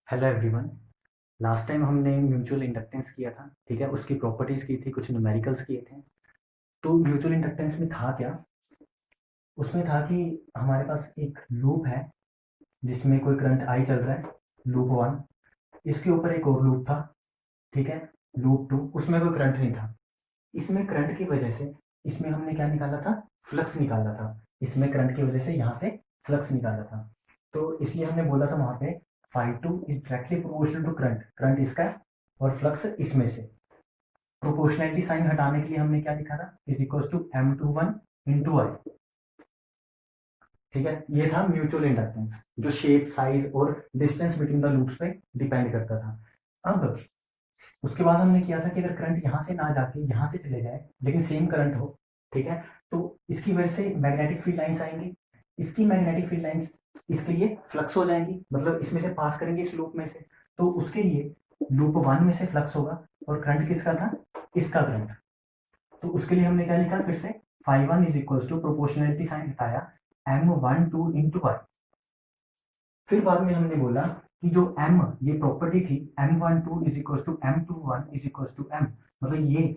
Hello everyone. Last time हमने mutual inductance किया था, ठीक है। उसकी प्रॉपर्टीज़ की थी, कुछ न्यूमेरिकल्स किए थे। तो म्यूचुअल इंडक्टेंस में था क्या? उसमें था कि हमारे पास एक लूप है जिसमें कोई करंट आई चल रहा है, लूप वन। इसके ऊपर एक और लूप था, ठीक है, लूप टू। उसमें कोई करंट नहीं था। इसमें करंट की वजह से इसमें हमने क्या निकाला था? फ्लक्स निकाला था। इसमें करंट की वजह से यहाँ से फ्लक्स निकाला था। तो इसलिए हमने बोला था वहां पे phi two is directly proportional to current. Current इसका है और फ्लक्स इसमें से। प्रोपोर्शनैलिटी साइन हटाने के लिए हमने क्या लिखा था? Is equal to M21 into I. ठीक है, ये था म्यूचुअल इंडक्टेंस जो शेप, साइज और डिस्टेंस बिटवीन द लूप्स पे डिपेंड करता था। अब उसके बाद हमने किया था कि अगर करंट यहाँ से ना जाके यहाँ से चले जाए लेकिन सेम करंट हो, ठीक है, तो इसकी वजह से मैग्नेटिक फील्ड लाइंस आएंगी। इसकी मैग्नेटिक फील्ड लाइंस इसके लिए फ्लक्स हो जाएंगी, मतलब इसमें से पास करेंगे इस लूप में से। तो उसके लिए लूप वन में से फ्लक्स होगा और करंट किसका था? इसका करंट। तो उसके लिए हमने क्या लिखा फिर से? Phi one is equal to proportionality sign हटाया M12 इंटू आई। फिर बाद में हमने बोला कि जो m, ये प्रॉपर्टी थी M12 is equal to M21 is equal to m, मतलब ये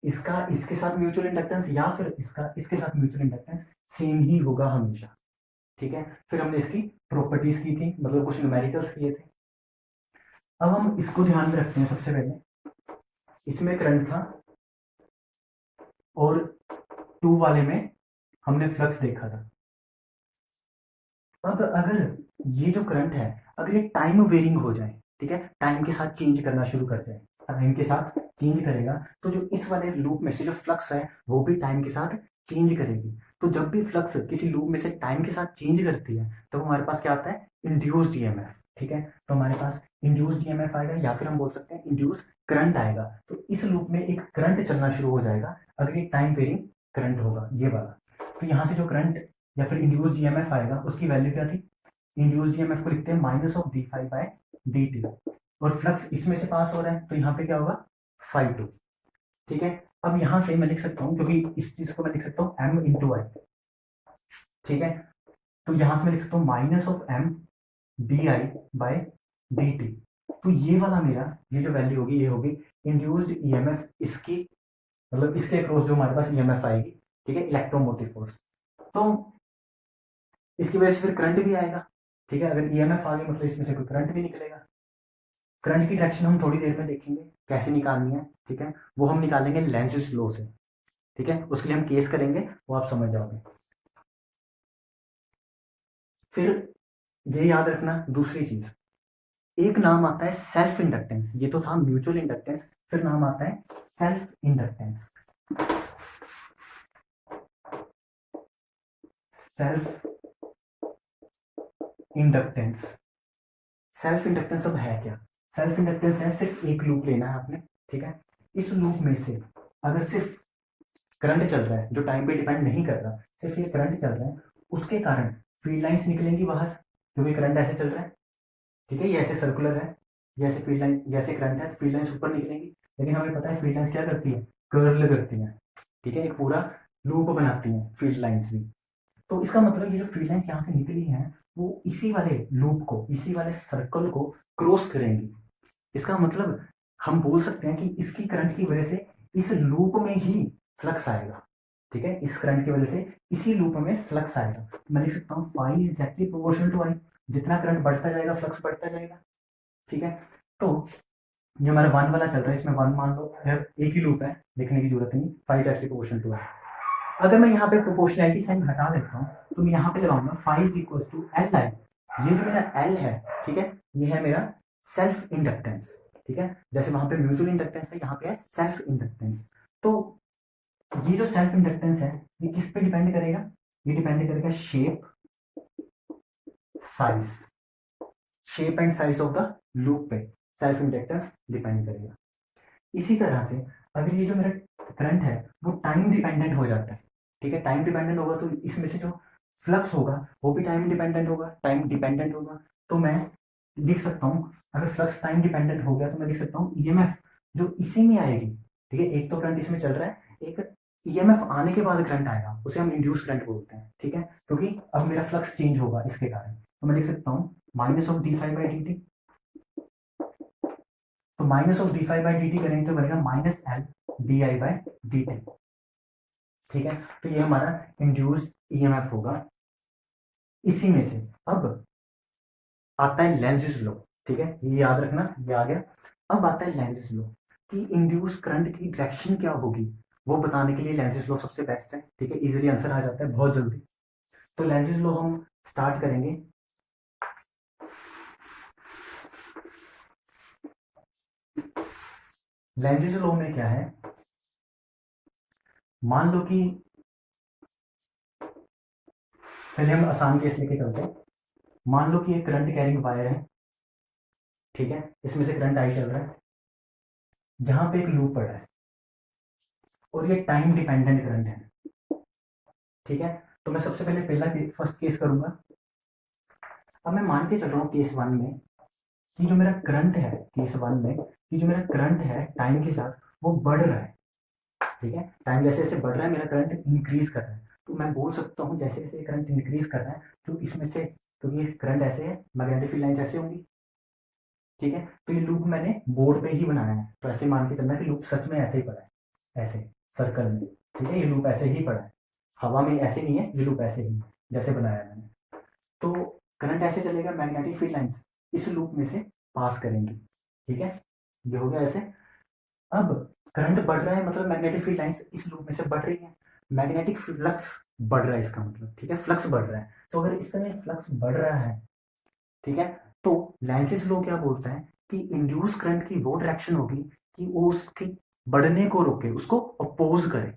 इसका इसके साथ म्यूचुअल इंडक्टेंस या फिर इसका इसके साथ म्यूचुअल इंडक्टेंस सेम ही होगा हमेशा। ठीक है, फिर हमने इसकी प्रॉपर्टीज की थी, मतलब कुछ न्यूमेरिकल्स किए थे। अब हम इसको ध्यान में रखते हैं। सबसे पहले इसमें करंट था और टू वाले में हमने फ्लक्स देखा था। अब अगर ये जो करंट है, अगर ये टाइम वेरिंग हो जाए, ठीक है, टाइम के साथ चेंज करना शुरू कर जाए, टाइम के साथ चेंज करेगा, तो जो इस वाले लूप में से जो फ्लक्स है वो भी टाइम के साथ चेंज करेगी। तो जब भी फ्लक्स किसी लूप में से टाइम के साथ चेंज करती है तो हमारे पास क्या आता है? Induced EMF. ठीक है, तो हमारे पास इंड्यूस्ड ईएमएफ आएगा या फिर हम बोल सकते हैं इंड्यूस करंट आएगा। तो इस लूप में एक करंट चलना शुरू हो जाएगा अगर ये टाइम वेरिंग करंट होगा, ये वाला। तो यहाँ से जो करंट या फिर इंड्यूस्ड ईएमएफ आएगा उसकी वैल्यू क्या थी? इंड्यूस्ड ईएमएफ को लिखते हैं माइनस ऑफ d5/dt। और फ्लक्स इसमें से पास हो रहा है तो यहाँ पे क्या होगा? Phi two. ठीक है, अब यहाँ से मैं लिख सकता हूँ, क्योंकि इस चीज को मैं लिख सकता हूँ m इंटू आई। ठीक है, तो यहाँ से मैं लिख सकता हूँ माइनस ऑफ m di/dt। तो ये वाला मेरा, ये जो वैल्यू होगी ये होगी इंड्यूस्ड ईएमएफ, इसकी मतलब इसके अक्रॉस जो हमारे पास ईएमएफ आएगी, ठीक है, इलेक्ट्रोमोटिव फोर्स। तो इसकी वजह से फिर करंट भी आएगा। ठीक है, अगर ईएमएफ आ गई मतलब इसमें से कोई करंट भी निकलेगा। करंट की डायरेक्शन हम थोड़ी देर में देखेंगे कैसे निकालनी है, ठीक है, वो हम निकालेंगे लेंज़ लॉ से। ठीक है, उसके लिए हम केस करेंगे, वो आप समझ जाओगे। फिर ये याद रखना दूसरी चीज, एक नाम आता है सेल्फ इंडक्टेंस। ये तो था म्यूचुअल इंडक्टेंस, फिर नाम आता है self inductance. Self inductance, self inductance अब है क्या? सेल्फ इंडक्टेंस है सिर्फ एक लूप लेना है आपने, ठीक है। इस लूप में से अगर सिर्फ करंट चल रहा है जो टाइम पे डिपेंड नहीं कर रहा, सिर्फ ये करंट चल रहा है, उसके कारण फील्ड लाइंस निकलेंगी बाहर, क्योंकि करंट ऐसे चल रहा है। ठीक है, ये ऐसे सर्कुलर है, जैसे फील्ड लाइन, जैसे करंट है फील्ड लाइंस ऊपर निकलेंगी। लेकिन हमें पता है फील्ड लाइंस क्या करती है? कर्ल करती है। ठीक है, एक पूरा लूप बनाती है फील्ड लाइंस भी। तो इसका मतलब ये जो फील्ड लाइंस यहाँ से निकली हैं वो इसी वाले लूप को, इसी वाले सर्कल को क्रॉस करेंगी। इसका मतलब हम बोल सकते हैं कि इसकी करंट की वजह से इस लूप में ही फ्लक्स आएगा। ठीक है, इस करंट की वजह से इसी लूप में फ्लक्स आएगा। तो मैं लिख सकता हूँ phi is directly proportional to I. जितना करंट बढ़ता जाएगा फ्लक्स बढ़ता जाएगा। ठीक है, तो जो हमारा वन वाला चल रहा है इसमें वन मान लो, यार एक ही लूप है, लिखने की जरूरत नहीं, फाई डायरेक्टली प्रोपोर्शनल टू आई। अगर मैं यहाँ पे प्रोपोर्शनैलिटी साइन हटा देता हूँ तो मैं यहाँ पे लगाऊंगा phi is equal to L I. ये जो मेरा एल है, ठीक है, ये है मेरा सेल्फ इंडक्टेंस। ठीक है, जैसे वहां पे म्यूचुअल इंडक्टेंस है, यहाँ पे है सेल्फ इंडक्टेंस। तो ये जो सेल्फ इंडक्टेंस है ये किस पे डिपेंड करेगा? ये डिपेंड करेगा shape, size, shape and size of the loop पे सेल्फ इंडक्टेंस डिपेंड करेगा। इसी तरह से अगर ये जो मेरा करंट है वो टाइम डिपेंडेंट हो जाता है, ठीक है, टाइम डिपेंडेंट होगा तो इसमें से जो फ्लक्स होगा वो भी टाइम डिपेंडेंट होगा, टाइम डिपेंडेंट होगा। तो मैं लिख सकता हूँ, अगर फ्लक्स टाइम डिपेंडेंट हो गया तो मैं लिख सकता हूँ ईएमएफ जो इसी में आएगी। ठीक है, एक तो करंट इसमें चल रहा है, एक ईएमएफ आने के बाद करंट आएगा, उसे हम इंड्यूस करंट बोलते हैं। ठीक है, क्योंकि अब मेरा फ्लक्स चेंज होगा इसके कारण। तो मैं लिख सकता हूँ माइनस ऑफ d5/dt। तो minus of D phi by D T करेंगे तो बनेगा minus L D I by D T. ठीक है, तो ये हमारा इंड्यूस्ड ईएमएफ होगा। इसी में से अब आता है लेंजिस लॉ। ठीक है, ये याद रखना, ये आ गया। अब आता है लेंजिस लॉ कि इंड्यूस करंट की डायरेक्शन क्या होगी, वो बताने के लिए लेंजिस लॉ सबसे बेस्ट है। ठीक है, इजीली आंसर आ जाता है बहुत जल्दी। तो लेंजिस लॉ हम स्टार्ट करेंगे। लेंजिस लॉ में क्या है, मान लो कि पहले हम आसान केस लेके चलते हैं। मान लो कि एक करंट कैरिंग वायर है। ठीक है, इसमें से करंट आई चल रहा है, जहां पे एक लूप पड़ा है और ये टाइम डिपेंडेंट करंट है। ठीक है, तो मैं सबसे पहले पहला फर्स्ट केस करूंगा। अब मैं मान के चल रहा हूँ केस वन में कि जो मेरा करंट है, केस वन में कि जो मेरा करंट है टाइम के साथ वो बढ़ रहा है। ठीक है, टाइम जैसे जैसे बढ़ रहा है मेरा करंट इंक्रीज कर रहा है। तो मैं बोल सकता हूँ जैसे जैसे करंट इंक्रीज कर रहा है तो इसमें से, तो ये करंट ऐसे है, मैग्नेटिक फील्ड लाइंस ऐसे होंगी। ठीक है, तो ये लूप मैंने बोर्ड पे ही बनाया है, तो ऐसे मान के चलना कि लूप सच में ऐसे ही पड़ा है, ऐसे सर्कल में। ठीक है, ये लूप ऐसे ही पड़ा है, हवा में ऐसे नहीं है, ये लूप ऐसे ही है जैसे बनाया है मैंने। तो करंट ऐसे चलेगा, मैग्नेटिक फील्ड लाइंस इस लूप में से पास करेंगी। ठीक है, ये हो गया ऐसे। अब करंट बढ़ रहा है मतलब मैग्नेटिक फील्ड लाइंस इस लूप में से बढ़ रही है, मैग्नेटिक फ्लक्स बढ़ रहा है इसका मतलब। ठीक है, फ्लक्स बढ़ रहा है, तो अगर इस समय फ्लक्स बढ़ रहा है, ठीक है, तो लेंसिस लॉ क्या बोलता है कि इंड्यूस करंट की वो डायरेक्शन होगी कि वो उसके बढ़ने को रोके, उसको अपोज करे।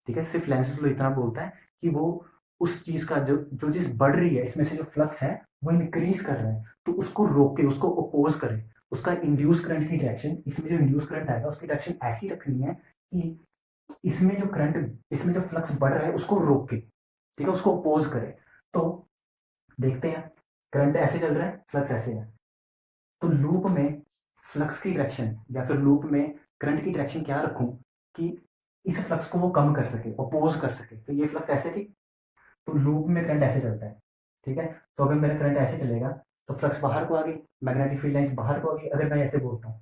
ठीक है, सिर्फ लेंसिस लॉ इतना बोलता है कि वो उस चीज का जो जो चीज बढ़ रही है, इसमें से जो फ्लक्स है वो इंक्रीज कर रहा है, तो उसको रोके, उसको अपोज करे। उसका इंड्यूस करंट की डायरेक्शन, इसमें जो इंड्यूस करंट आएगा उसकी डायरेक्शन ऐसी रखनी है कि इसमें जो करंट, इसमें जो फ्लक्स बढ़ रहा है उसको रोके। ठीक है, उसको अपोज करे। तो देखते हैं, करंट ऐसे चल रहा है, फ्लक्स ऐसे है, तो लूप में फ्लक्स की डायरेक्शन या फिर लूप में करंट की डायरेक्शन क्या रखूं कि इस फ्लक्स को वो कम कर सके, अपोज कर सके। तो ये फ्लक्स ऐसे थी, तो लूप में करंट ऐसे चलता है। ठीक है, तो अगर मेरा करंट ऐसे चलेगा तो फ्लक्स बाहर को आ गई, मैग्नेटिक फील्ड लाइंस बाहर को आ गई। अगर मैं ऐसे बोलता हूँ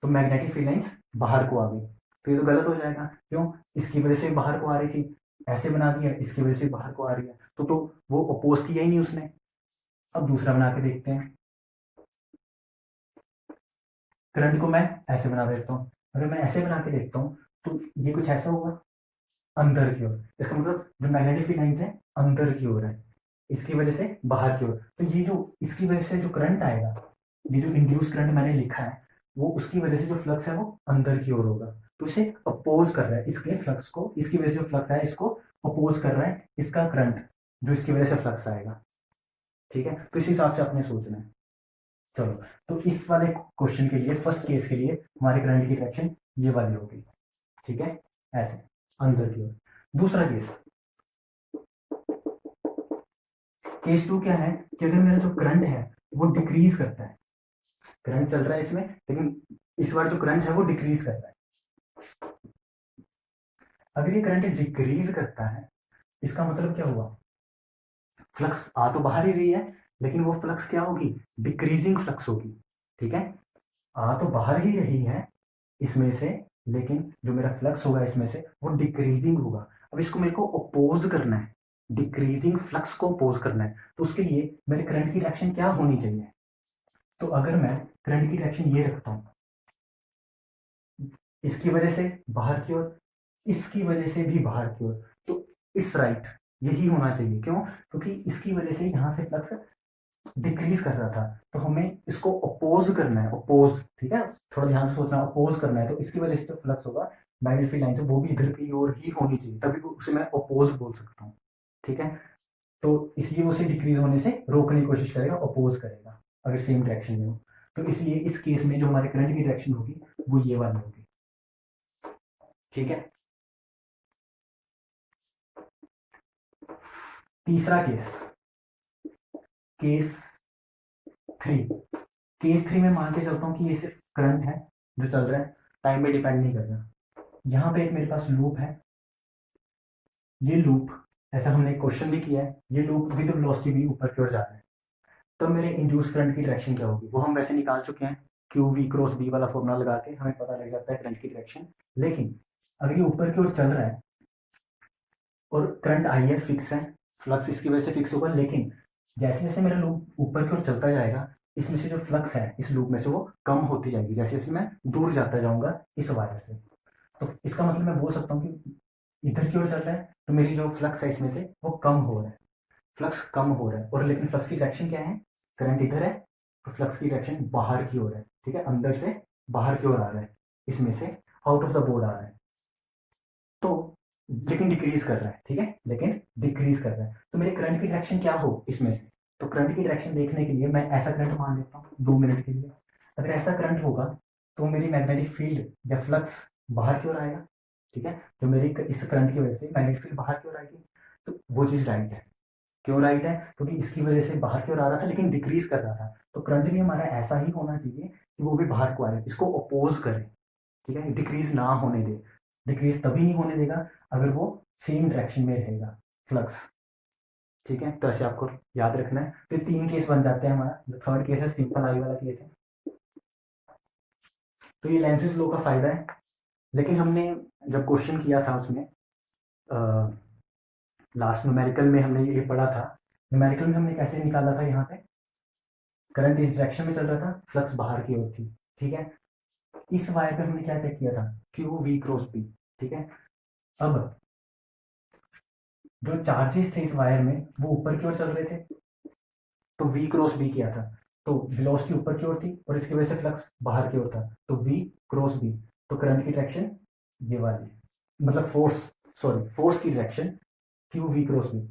तो मैग्नेटिक फील्ड लाइंस बाहर को आ गई, तो ये तो गलत हो जाएगा। क्यों, इसकी वजह से बाहर को आ रही थी, ऐसे बना दिया, इसकी वजह से बाहर को आ रही है, तो वो अपोज किया ही नहीं उसने। अब दूसरा बना के देखते हैं। करंट को मैं ऐसे बना देता हूँ, अगर मैं ऐसे बना के देखता हूँ तो ये कुछ ऐसा होगा अंदर की ओर। इसका मतलब जो मैग्नेटिक फील्ड लाइंस है अंदर की ओर है, इसकी वजह से बाहर की ओर। तो ये जो इसकी वजह से जो करंट आएगा, ये जो इंड्यूस करंट मैंने लिखा है, वो उसकी वजह से जो फ्लक्स है वो अंदर की ओर होगा, तो इसे अपोज कर रहा है, इसके फ्लक्स को, इसकी वजह से जो फ्लक्स है इसको अपोज कर रहा है इसका करंट, जो इसकी वजह से फ्लक्स आएगा। ठीक है, तो इस हिसाब से आपने सोचना है। चलो, तो इस वाले क्वेश्चन के लिए, फर्स्ट केस के लिए हमारे करंट की डायरेक्शन ये वाली होगी। ठीक है, ऐसे अंदर की ओर। दूसरा केस, केस टू क्या है कि अगर मेरा जो करंट है वो डिक्रीज करता है, करंट चल रहा है इसमें लेकिन इस बार जो करंट है वो डिक्रीज करता है। अगर ये करंट डिक्रीज करता है, इसका मतलब क्या हुआ, फ्लक्स आ तो बाहर ही रही है लेकिन वो फ्लक्स क्या होगी, डिक्रीजिंग फ्लक्स होगी। ठीक है, आ तो बाहर ही रही है इसमें से, लेकिन जो मेरा फ्लक्स होगा इसमें से वो डिक्रीजिंग होगा। अब इसको मेरे को अपोज करना है, डिक्रीजिंग फ्लक्स को अपोज करना है, तो उसके लिए मेरे करंट की डायरेक्शन क्या होनी चाहिए। तो अगर मैं करंट की डायरेक्शन ये रखता हूँ, इसकी वजह से बाहर की ओर, इसकी वजह से भी बाहर की ओर, तो इस राइट यही होना चाहिए। क्यों, क्योंकि इसकी वजह से यहाँ से फ्लक्स डिक्रीज कर रहा था, तो हमें इसको अपोज करना है, अपोज। ठीक है, थोड़ा ध्यान से सोचना, अपोज करना है, तो इसकी वजह से जो फ्लक्स होगा मैग्नेटिक फील्ड लाइन से वो भी इधर की ओर ही होनी चाहिए, तभी उसे मैं अपोज बोल सकता हूँ। ठीक है, तो इसलिए वो उसे डिक्रीज होने से रोकने की कोशिश करेगा, अपोज करेगा अगर सेम डायरेक्शन में हो। तो इसलिए इस केस में जो हमारे करंट की डायरेक्शन होगी वो ये वाली होगी। ठीक है, तीसरा case, case three. Case three में मान के चलता हूँ कि ये सिर्फ करंट है जो चल रहा है, टाइम पे डिपेंड नहीं कर रहा। यहाँ पे एक मेरे पास लूप है, ये लूप, ऐसा हमने क्वेश्चन भी किया है, ये लूप विद वेलोसिटी भी ऊपर की ओर जा रहा है। तो मेरे इंड्यूस करंट की डायरेक्शन क्या होगी वो हम वैसे निकाल चुके हैं। क्यू वी क्रॉस बी वाला फॉर्मूला लगा के हमें पता लग जाता है करंट की डायरेक्शन। लेकिन अगर ये ऊपर की ओर चल रहा है और करंट आई है फिक्स है, फ्लक्स इसकी वजह से फिक्स होगा, लेकिन जैसे जैसे मेरा लूप ऊपर की ओर चलता जाएगा इसमें से जो फ्लक्स है इस लूप में से वो कम होती जाएगी जैसे जैसे मैं दूर जाता जाऊंगा इस वायर से। तो इसका मतलब मैं बोल सकता हूँ कि इधर की ओर चल रहा है तो मेरी जो फ्लक्स है इसमें से वो कम हो रहा है, फ्लक्स कम हो रहा है। और लेकिन फ्लक्स की डायरेक्शन क्या है, करंट इधर है तो फ्लक्स की डायरेक्शन बाहर की ओर है, ठीक है, अंदर से बाहर की ओर आ रहा है, इसमें से आउट ऑफ द बोर्ड आ रहा है। तो लेकिन डिक्रीज कर रहा है, ठीक है, लेकिन डिक्रीज कर रहा है। तो मेरे करंट की डायरेक्शन क्या हो इसमें से, तो करंट की डायरेक्शन देखने के लिए मैं ऐसा करंट मान लेता हूँ 2 मिनट के लिए। अगर ऐसा करंट होगा तो मेरी मैग्नेटिक फील्ड या फ्लक्स बाहर की ओर आएगा, ठीक है, तो मेरी इस करंट की वजह से मैग्नेटिक फील्ड बाहर की ओर आएगी। तो वो चीज़ राइट है। क्यों राइट है, क्योंकि इसकी वजह से बाहर की ओर आ रहा था लेकिन डिक्रीज कर रहा था। तो करंट भी हमारा ऐसा ही होना चाहिए कि वो भी बाहर को आए, इसको अपोज करे, ठीक है, डिक्रीज ना होने दे। डिक्रीज तभी नहीं होने देगा अगर वो सेम डायरेक्शन में रहेगा फ्लक्स, ठीक है। तो ऐसे आपको याद रखना है। तो 3 केस बन जाते हैं हमारा। जो थर्ड केस है सिंपल आई वाला केस है। तो ये लेंसेज लॉ का फायदा है। लेकिन हमने जब क्वेश्चन किया था उसमें लास्ट न्यूमेरिकल में हमने ये पढ़ा था। न्यूमेरिकल में हमने कैसे निकाला था, यहाँ पे करंट इस डायरेक्शन में चल रहा था, फ्लक्स बाहर की ओर थी, ठीक है। इस वायर पे हमने क्या चेक किया था, क्यू वी क्रॉस पी, ठीक है। अब जो चार्जेस थे इस वायर में वो ऊपर की ओर चल रहे थे, तो वी क्रॉस बी किया था, तो वेलोसिटी ऊपर की ओर थी और इसकी वजह से फ्लक्स बाहर की ओर था, तो वी क्रॉस बी। तो करंट की डायरेक्शन ये वाली, मतलब फोर्स, सॉरी फोर्स की direction Q V cross B,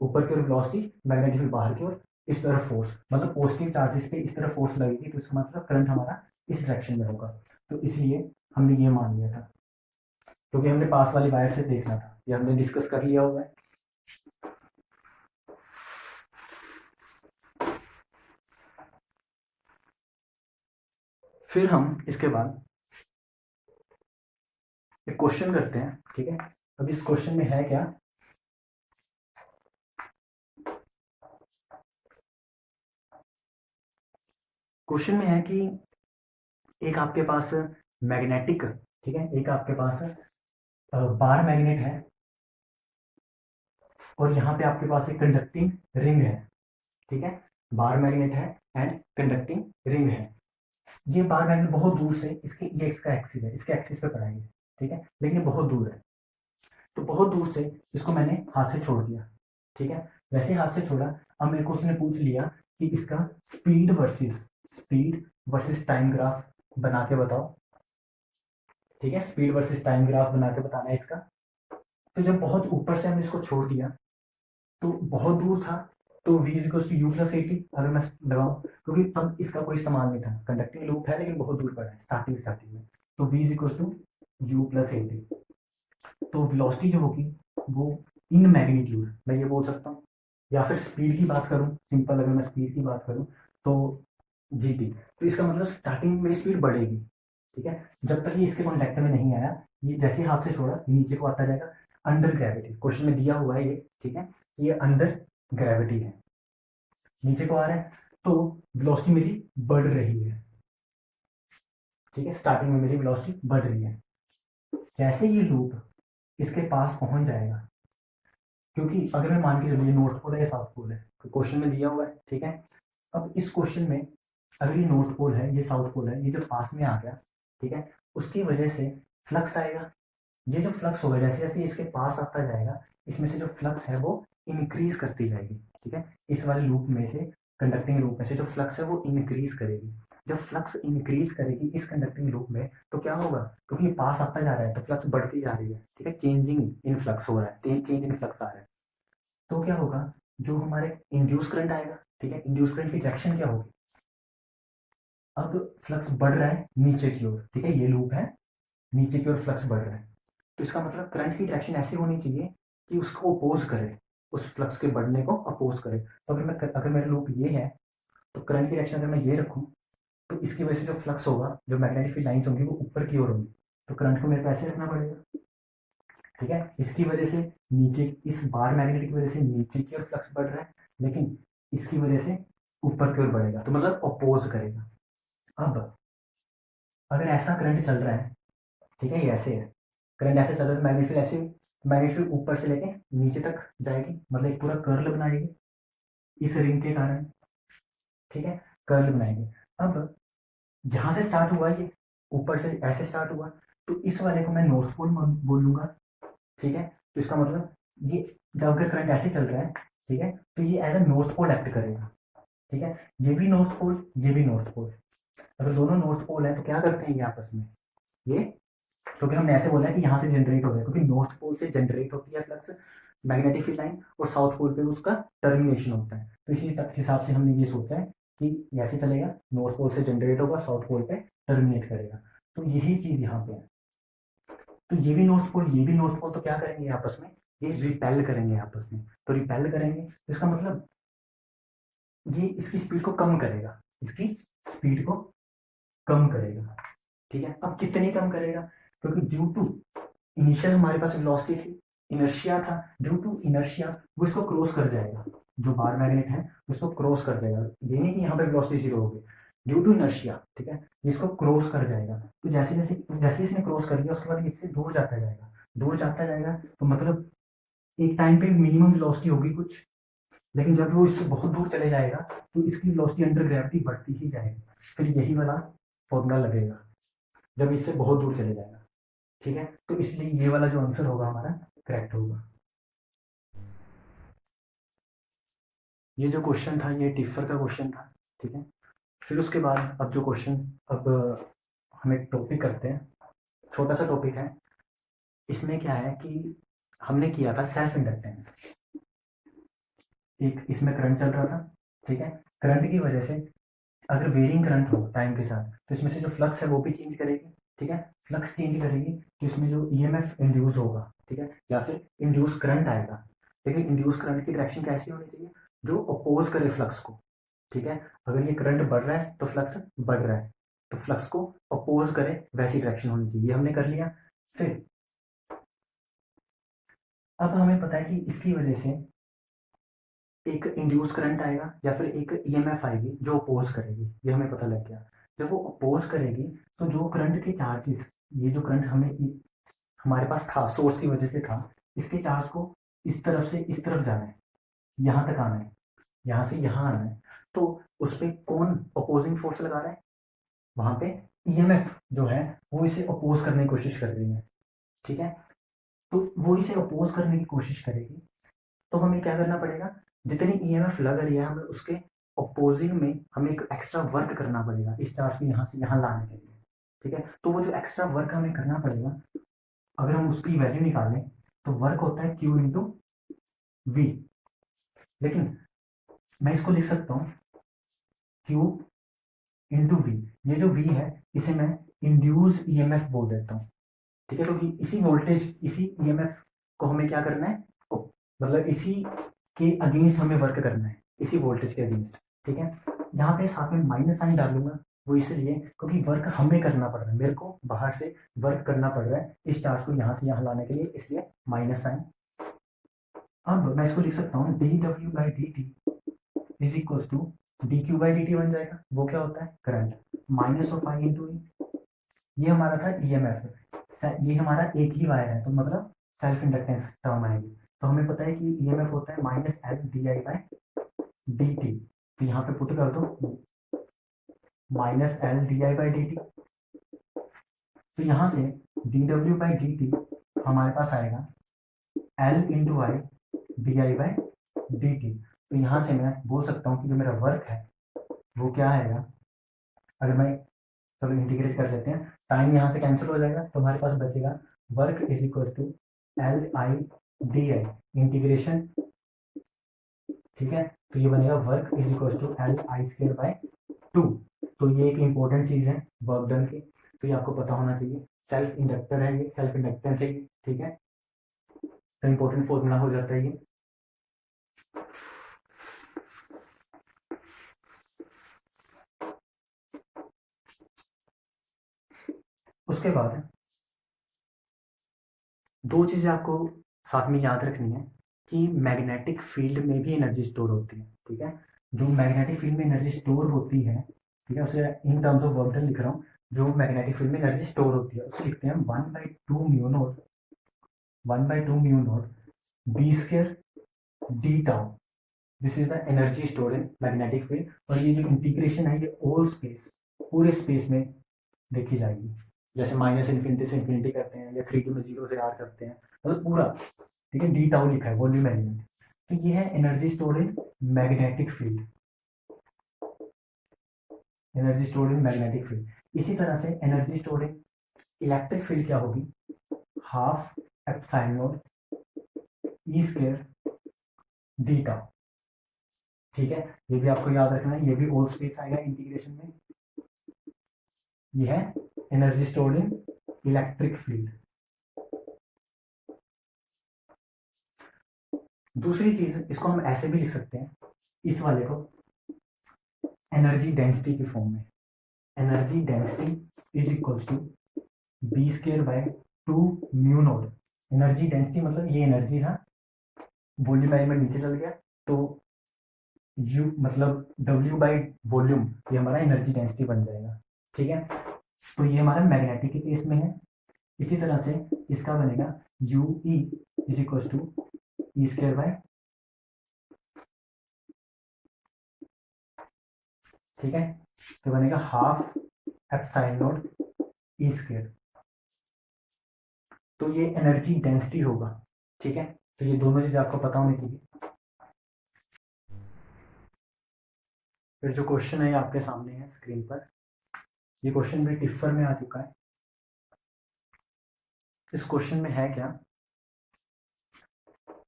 ऊपर की ओर वेलोसिटी, मैग्नेटिक फील्ड बाहर की ओर, इस तरफ फोर्स, मतलब पॉजिटिव चार्जेस पे इस तरफ फोर्स लगेगी, तो इसका मतलब करंट हमारा इस डायरेक्शन में होगा। तो इसलिए हमने ये मान लिया था, क्योंकि हमने पास वाली वायर से देखना था, ये हमने डिस्कस कर लिया हुआ है। फिर हम इसके बाद एक क्वेश्चन करते हैं, ठीक है। अब इस क्वेश्चन में है क्या, क्वेश्चन में है कि एक आपके पास मैग्नेटिक, ठीक है, एक आपके पास बार मैग्नेट है और यहाँ पे आपके पास एक कंडक्टिंग रिंग है, ठीक है। बार मैग्नेट है एंड कंडक्टिंग रिंग है। ये बार मैग्नेट बहुत दूर से, इसके ये इसका एक्सिस है, इसके एक्सिस पे पड़ा है, ठीक है, लेकिन ये बहुत दूर है। तो बहुत दूर से इसको मैंने हाथ से छोड़ दिया, ठीक है। वैसे हाथ से छोड़ा, अब मेरे को उसने पूछ लिया कि इसका स्पीड वर्सेस टाइम ग्राफ बना के बताओ, ठीक है। स्पीड वर्सेस टाइम ग्राफ बना के बताना है इसका। तो जब बहुत ऊपर से हमने इसको छोड़ दिया तो बहुत दूर था, तो v equals to U plus A T अगर मैं लगाऊं, क्योंकि तब इसका कोई इस्तेमाल नहीं था, कंडक्टिंग लूप है लेकिन बहुत दूर पड़ा है स्टार्टिंग में, तो v equals to U plus A T. तो वेलोसिटी जो होगी वो इन मैग्नीट्यूड मैं ये बोल सकता हूँ, या फिर स्पीड की बात करूँ, सिंपल अगर मैं स्पीड की बात करूँ तो जी टी। तो इसका मतलब स्टार्टिंग में मेरी स्पीड बढ़ेगी, ठीक है, जब तक ये इसके कॉन्टैक्ट में नहीं आया। ये जैसे ही हाथ से छोड़ा ये नीचे को आता जाएगा अंडर ग्रेविटी, क्वेश्चन में दिया हुआ है ये, ठीक है, ये अंडर ग्रेविटी है, नीचे को आ रहा है, तो वेलोसिटी मेरी बढ़ रही है, ठीक है, स्टार्टिंग में मेरी वेलोसिटी बढ़ रही है। जैसे ये लूप इसके पास पहुंच जाएगा, क्योंकि अगर मैं मान के चलिए नॉर्थ पोल है या साउथ पोल है, तो क्वेश्चन में दिया हुआ है, ठीक है। अब इस क्वेश्चन में अगर ये नॉर्थ पोल है ये साउथ पोल है, ये जो पास में आ गया, ठीक है, उसकी वजह से फ्लक्स आएगा। ये जो फ्लक्स होगा जैसे जैसे इसके पास आता जाएगा, इसमें से जो फ्लक्स है वो इंक्रीज करती जाएगी, ठीक है। इस वाले लूप में से, कंडक्टिंग लूप में से जो फ्लक्स है वो इंक्रीज करेगी। जब फ्लक्स इंक्रीज करेगी इस कंडक्टिंग लूप में तो क्या होगा, क्योंकि ये पास आता जा रहा है तो फ्लक्स बढ़ती जा रही है, ठीक है, चेंजिंग इन फ्लक्स हो रहा है, चेंज इन फ्लक्स आ रहा है। तो क्या होगा, जो हमारे इंड्यूस करंट आएगा, ठीक है, इंड्यूस करंट की डायरेक्शन क्या होगी, अब फ्लक्स बढ़ रहा है नीचे की ओर, ठीक है, ये लूप है, नीचे की ओर फ्लक्स बढ़ रहा है, तो इसका मतलब करंट की डायरेक्शन ऐसी होनी चाहिए कि उसको अपोज करे, उस फ्लक्स के बढ़ने को अपोज करे। तो अगर मेरा लूप ये है तो करंट की डायरेक्शन अगर मैं ये रखूँ तो इसकी वजह से जो फ्लक्स होगा, जो मैग्नेटिक फील्ड लाइंस होंगी वो ऊपर की ओर होंगी, तो करंट को मेरे को ऐसे रखना पड़ेगा, ठीक है। इसकी वजह से नीचे, इस बार मैग्नेट की वजह से नीचे की ओर फ्लक्स बढ़ रहा है, लेकिन इसकी वजह से ऊपर की ओर बढ़ेगा, तो मतलब अपोज करेगा। अब अगर ऐसा करंट चल रहा है, ठीक है, ये ऐसे है, करंट ऐसे चल रहा है, तो मैग्नेटिक फील्ड ऐसे, मैग्नेटिक फील्ड ऊपर से लेके नीचे तक जाएगी, मतलब एक पूरा कर्ल बनाएगी इस रिंग के कारण, ठीक है, कर्ल बनाएगी। अब जहां से स्टार्ट हुआ ये, ऊपर से ऐसे स्टार्ट हुआ, तो इस वाले को मैं नॉर्थ पोल बोलूंगा, ठीक है। तो इसका मतलब ये, जब अगर करंट ऐसे चल रहा है, ठीक है, तो ये as a north pole act करेगा, ठीक है। ये भी नॉर्थ पोल, ये भी नॉर्थ पोल, अगर दोनों नॉर्थ पोल है तो क्या करते हैं ये आपस में, ये, क्योंकि हमने ऐसे बोला है कि यहाँ से जनरेट हो गया, क्योंकि नॉर्थ पोल से जनरेट होती है फ्लक्स मैग्नेटिक फील्ड लाइन, और साउथ पोल पे उसका टर्मिनेशन होता है। तो इसी हिसाब से हमने ये सोचा है कि ऐसे चलेगा, नॉर्थ पोल से जनरेट होगा, साउथ पोल पे टर्मिनेट करेगा। तो यही चीज यहाँ पे है। तो ये भी नॉर्थ पोल, ये भी नॉर्थ पोल, तो क्या करेंगे आपस में, ये रिपेल करेंगे आपस में। तो रिपेल करेंगे तो इसका मतलब ये इसकी स्पीड को कम करेगा, इसकी स्पीड को कम करेगा, ठीक है। अब कितनी कम करेगा, क्योंकि ड्यू टू इनिशियल हमारे पास वेलोसिटी थी, इनर्शिया था, ड्यू टू इनर्शिया वो इसको क्रॉस कर जाएगा, जो बार मैग्नेट है उसको क्रॉस कर जाएगा। ये नहीं कि यहाँ पे वेलोसिटी जीरो होगी, ड्यू टू इनर्शिया, ठीक है, इसको क्रॉस कर जाएगा। तो जैसे जैसे जैसे इसने क्रॉस कर दिया, उसके बाद इससे दूर जाता जाएगा, दूर जाता जाएगा, तो मतलब एक टाइम पे मिनिमम वेलोसिटी होगी कुछ, लेकिन जब वो इससे बहुत दूर चले जाएगा तो इसकी वेलोसिटी अंडर ग्रेविटी बढ़ती ही जाएगी। फिर यही वाला फॉर्मूला लगेगा जब इससे बहुत दूर चले जाएगा, ठीक है। तो इसलिए ये वाला जो आंसर होगा हमारा करेक्ट होगा। ये जो क्वेश्चन था ये टिफर का क्वेश्चन था, ठीक है। फिर उसके बाद अब जो क्वेश्चन, अब हम एक टॉपिक करते हैं, छोटा सा टॉपिक है। इसमें क्या है कि हमने किया था सेल्फ इंडक्टेंस, एक इसमें करंट चल रहा था, ठीक है। करंट की वजह से अगर वेरिंग करंट हो टाइम के साथ, तो इसमें से जो फ्लक्स है वो भी चेंज करेगी, ठीक है। फ्लक्स चेंज करेगी तो इसमें जो ईएमएफ इंड्यूस होगा, ठीक है, या फिर इंड्यूस करंट आएगा। लेकिन इंड्यूस करंट की डायरेक्शन कैसी होनी चाहिए, जो अपोज करे फ्लक्स को, ठीक है। अगर ये करंट बढ़ रहा है तो फ्लक्स बढ़ रहा है, तो फ्लक्स को अपोज करे वैसी डायरेक्शन होनी चाहिए, ये हमने कर लिया। फिर अब हमें पता है कि इसकी वजह से एक इंड्यूस करंट आएगा या फिर एक ईएमएफ आएगी जो अपोज करेगी, ये हमें पता लग गया। जब वो अपोज करेगी तो जो करंट के चार्जेस, ये जो करंट हमें हमारे पास था सोर्स की वजह से था, इसके चार्ज को इस तरफ से इस तरफ जाना है, यहाँ तक आना है, यहाँ से यहाँ आना है। तो उस पर कौन अपोजिंग फोर्स लगा रहा है, वहां पे ईएमएफ जो है वो इसे अपोज करने की कोशिश कर रही है, ठीक है। तो वो इसे अपोज करने की कोशिश करेगी, तो हमें क्या करना पड़ेगा, जितनी ईएमएफ लग रही है हमें उसके अपोजिंग में हमें एक एक्स्ट्रा वर्क करना पड़ेगा इस चार्ज को यहाँ से यहाँ लाने के लिए, ठीक है। तो वो जो एक्स्ट्रा वर्क हमें करना पड़ेगा, अगर हम उसकी वैल्यू निकालें तो वर्क होता है क्यू इंटू वी। लेकिन मैं इसको लिख सकता हूँ क्यू इंटू वी, ये जो वी है इसे मैं इंड्यूस ईएमएफ बोल देता हूँ, ठीक है। क्योंकि इसी वोल्टेज, इसी ईएमएफ को हमें क्या करना है, मतलब इसी के अगेंस्ट हमें वर्क करना है, इसी वोल्टेज के अगेंस्ट, ठीक है। यहाँ पे साथ में माइनस साइन डालूंगा, वो इसलिए क्योंकि वर्क हमें करना पड़ रहा है, मेरे को बाहर से वर्क करना पड़ रहा है इस चार्ज को यहाँ से यहाँ लाने के लिए, इसलिए माइनस साइन। अब मैं इसको लिख सकता हूँ d W by D t is equal to d Q by D T बन जाएगा, वो क्या होता है current, minus of I into E, ये हमारा था ईएमएफ, ये हमारा एक ही वायर है तो मतलब सेल्फ इंडक्टेंस टर्म आएगी। तो हमें पता है कि ईएमएफ होता है minus L D I by D t, तो यहाँ पे पुट कर दो minus L D I by D t. तो यहाँ से D W by D T हमारे पास आएगा L into I D I by D t. तो यहाँ से मैं बोल सकता हूँ कि जो मेरा वर्क है वो क्या आएगा, अगर मैं, चलो इंटीग्रेट कर लेते हैं, टाइम यहाँ से कैंसिल हो जाएगा तो हमारे पास बचेगा work is equal to L I D I integration, ठीक है। तो ये बनेगा work is equal to L I square by 2। तो ये एक इंपॉर्टेंट चीज है वर्क डन की, तो ये आपको पता होना चाहिए, सेल्फ इंडक्टर है ये, सेल्फ इंडक्टेंस है ये, ठीक है। तो इंपॉर्टेंट फॉर्मूला हो जाता है ये। उसके बाद दो चीजें आपको साथ में याद रखनी है कि मैग्नेटिक फील्ड में भी एनर्जी स्टोर होती है, ठीक है। जो मैग्नेटिक फील्ड में एनर्जी स्टोर होती है, ठीक है, उसे in terms of work done लिख रहा हूँ, जो मैग्नेटिक फील्ड में एनर्जी स्टोर होती है उसे लिखते हैं 1/2 mu not be square D tau. This is the energy store in magnetic field. और ये जो इंटीग्रेशन है ये ऑल स्पेस, पूरे स्पेस में देखी जाएगी। जैसे माइनस इन्फिनिटी से इन्फिनिटी करते हैं या 3D में 0 से R करते हैं, मतलब पूरा। ठीक है, डी टाउ लिखा है, वॉल्यूम एलिमेंट। तो ये है energy store in magnetic field, energy store in magnetic field. इसी तरह से energy store in electric field क्या होगी, half epsilon naught E square D tau. ठीक है, ये भी आपको याद रखना है, ये भी ऑल स्पेस आएगा इंटीग्रेशन में। ये है energy stored in electric field. दूसरी चीज, इसको हम ऐसे भी लिख सकते हैं, इस वाले को एनर्जी डेंसिटी की फॉर्म में। Energy density is equal to B square by 2 mu naught. Energy density मतलब ये एनर्जी था, वॉल्यूम एलिमेंट नीचे चल गया, तो यू मतलब डब्ल्यू बाई वॉल्यूम, ये हमारा एनर्जी डेंसिटी बन जाएगा। ठीक है, तो ये हमारा मैग्नेटिक के केस में है। इसी तरह से इसका बनेगा U E is equal to E square by, ठीक है, तो बनेगा half epsilon naught E square. तो ये एनर्जी डेंसिटी होगा। ठीक है, तो ये दोनों चीजें आपको पता होनी चाहिए। फिर जो क्वेश्चन है आपके सामने है स्क्रीन पर, ये क्वेश्चन भी टिफर में आ चुका है। इस क्वेश्चन में है क्या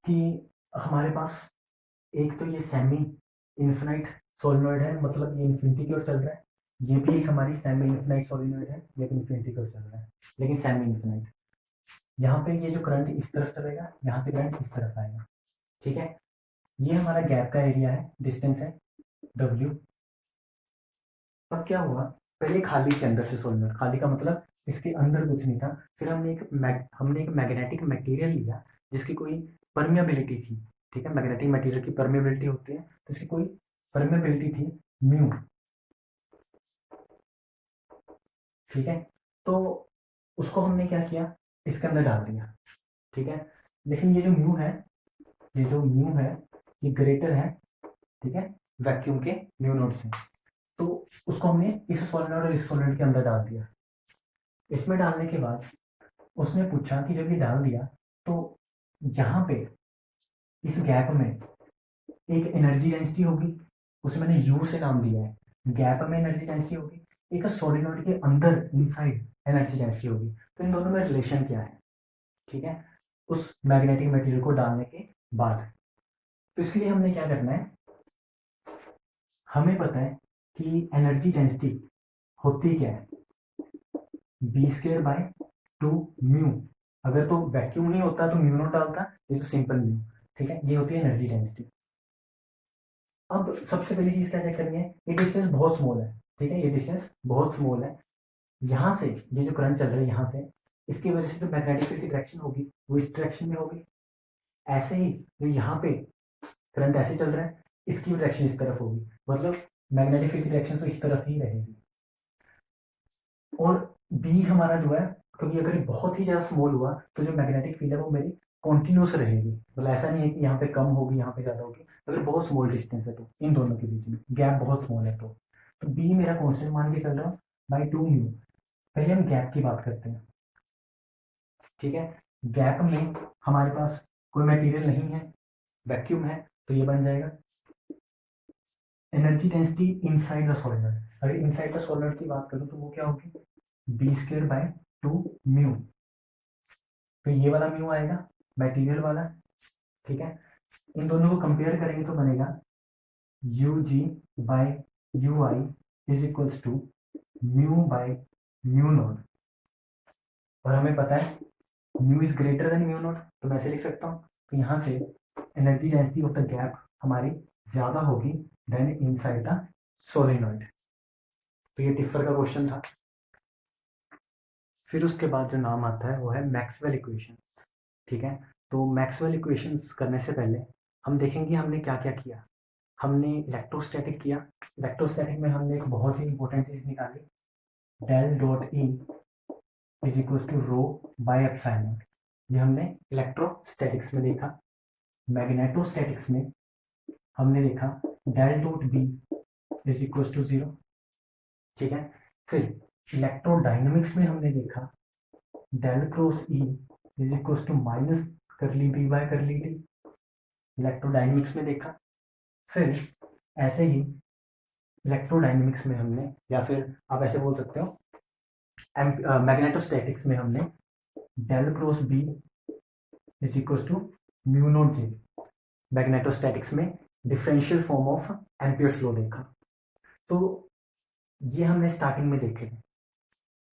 कि हमारे पास एक तो ये सेमी इन्फिनाइट सोलिनॉइड है, मतलब ये इन्फिनिटी की ओर चल रहा है। ये भी एक हमारी सेमी इन्फिनाइट सोलिनॉइड है, ये भी इन्फिनिटी की ओर चल रहा है, लेकिन सेमी इन्फिनाइट। यहाँ पे ये जो करंट इस तरफ चलेगा, यहाँ से करंट इस तरफ आएगा। ठीक है, ये हमारा गैप का एरिया है, डिस्टेंस है W। अब क्या हुआ, पहले खाली के अंदर से सोल्यूट, खाली का मतलब इसके अंदर कुछ नहीं था। फिर हमने एक मैग्नेटिक मटेरियल लिया जिसकी कोई परमिएबिलिटी थी। ठीक है, मैग्नेटिक मटेरियल की परमिएबिलिटी होती है, तो इसकी कोई परमिएबिलिटी थी म्यू। ठीक है, तो उसको हमने क्या किया, इसके अंदर डाल दिया। ठीक है, लेकिन ये जो म्यू है, ये जो म्यू है ये ग्रेटर है, ठीक है, वैक्यूम के म्यू नोट से। तो उसको हमने इस सोलेनोइड और इस सोलेनोइड के अंदर डाल दिया। इसमें डालने के बाद उसने पूछा कि जब ये डाल दिया तो यहाँ पे इस गैप में एक एनर्जी डेंसिटी होगी, उसे मैंने यू से नाम दिया है। गैप में एनर्जी डेंसिटी होगी, एक सोलेनोइड के अंदर इनसाइड एनर्जी डेंसिटी होगी। तो इन दोनों में रिलेशन क्या है, ठीक है, उस मैग्नेटिक मटेरियल को डालने के बाद। तो इसके लिए हमने क्या करना है, हमें पता है कि एनर्जी डेंसिटी होती क्या है, बी स्क्वायर बाय 2 म्यू। अगर तो वैक्यूम नहीं होता तो म्यू नॉट डालता, ये तो सिंपल म्यू। ठीक है, ये होती है एनर्जी डेंसिटी। अब सबसे पहली चीज क्या चेक करनी है, ये डिस्टेंस बहुत स्मॉल है। ठीक है, ये डिस्टेंस बहुत स्मॉल है। यहाँ से ये जो करंट चल रहा है यहाँ से, इसकी वजह से जो मैग्नेटिक फील्ड की डायरेक्शन होगी वो इस डायरेक्शन में होगी। ऐसे ही जो यहाँ पे करंट ऐसे चल रहा है, इसकी भी डायरेक्शन इस तरफ होगी, मतलब मैग्नेटिक फील्ड की डायरेक्शन तो इस तरफ ही रहेगी। और बी हमारा जो है, क्योंकि अगर ये बहुत ही ज़्यादा स्मॉल हुआ तो जो मैग्नेटिक फील्ड है वो मेरी कॉन्टिन्यूस रहेगी, मतलब ऐसा नहीं है कि यहाँ पे कम होगी यहाँ पे ज़्यादा होगी। अगर बहुत स्मॉल डिस्टेंस है तो इन दोनों के बीच में गैप बहुत स्मॉल है, तो बी मेरा कॉन्स्टेंट मान के चल रहा हूँ बाई 2 म्यू। पहले हम गैप की बात करते हैं। ठीक है, गैप में हमारे पास कोई मटेरियल नहीं है, वैक्यूम है, तो ये बन जाएगा energy density inside the solenoid. अगर इनसाइड द सॉलिनॉइड की बात करूँ तो वो क्या होगी, बी स्क्वायर बाय 2 म्यू। तो ये वाला म्यू आएगा मटेरियल वाला। ठीक है, इन दोनों को कंपेयर करेंगे तो बनेगा U G by U I is equals to mu by mu naught. और हमें पता है mu is greater than mu naught, तो मैं ऐसे लिख सकता हूँ। तो यहाँ से energy density of the gap हमारी ज़्यादा होगी देन इनसाइड द सोलेनॉइड। तो ये टिफर का क्वेश्चन था। फिर उसके बाद जो नाम आता है वो है मैक्सवेल इक्वेशंस। ठीक है, तो मैक्सवेल इक्वेशंस करने से पहले हम देखेंगे हमने क्या क्या किया। हमने इलेक्ट्रोस्टैटिक किया। इलेक्ट्रोस्टैटिक में हमने एक बहुत ही इंपॉर्टेंट चीज़ निकाली, del dot E is equal to rho by epsilon. ये हमने इलेक्ट्रोस्टैटिक्स में देखा। मैग्नेटोस्टैटिक्स में हमने देखा del dot B is equal to zero. ठीक है, फिर इलेक्ट्रोडायनेमिक्स में हमने देखा del cross E is equal to minus curly B by curly D. Electrodynamics में देखा। फिर ऐसे ही इलेक्ट्रोडायनेमिक्स में हमने, या फिर आप ऐसे बोल सकते हो मैग्नेटोस्टैटिक्स में हमने del cross B is equal to mu naught J. Magnetostatics में differential form of Ampere's law देखा। तो ये हमने स्टार्टिंग में देखे थे।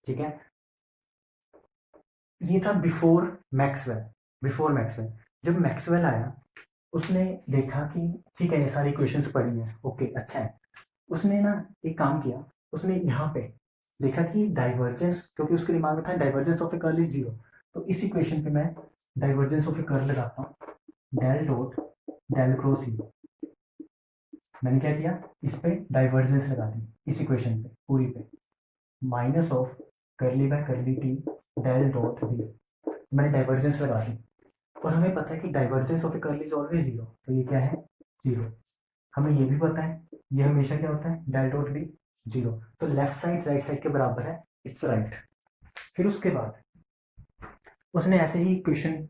ठीक है, ये था बिफोर मैक्सवेल। बिफोर मैक्सवेल, जब मैक्सवेल आया उसने देखा कि ठीक है ये सारी इक्वेशंस पढ़ी हैं, ओके अच्छा है। उसने ना एक काम किया, उसने यहाँ पे देखा कि डाइवर्जेंस, क्योंकि उसके दिमाग में था divergence of a curl is zero, तो इस इक्वेशन पे मैं डाइवर्जेंस ऑफ ए कर्ल लगाता हूँ डेल डॉट डेल क्रॉस ई। मैंने क्या किया, इस पे डाइवर्जेंस लगा दी इस इक्वेशन पे पूरी पे, minus of curly by curly T del dot D. मैंने डाइवर्जेंस लगा दी और हमें पता है कि divergence of a curl is always zero, तो ये क्या है जीरो। हमें ये भी पता है ये हमेशा क्या होता है डेल डॉट बी जीरो, तो लेफ्ट साइड राइट साइड के बराबर है, इट्स राइट। फिर उसके बाद उसने ऐसे ही इक्वेशन,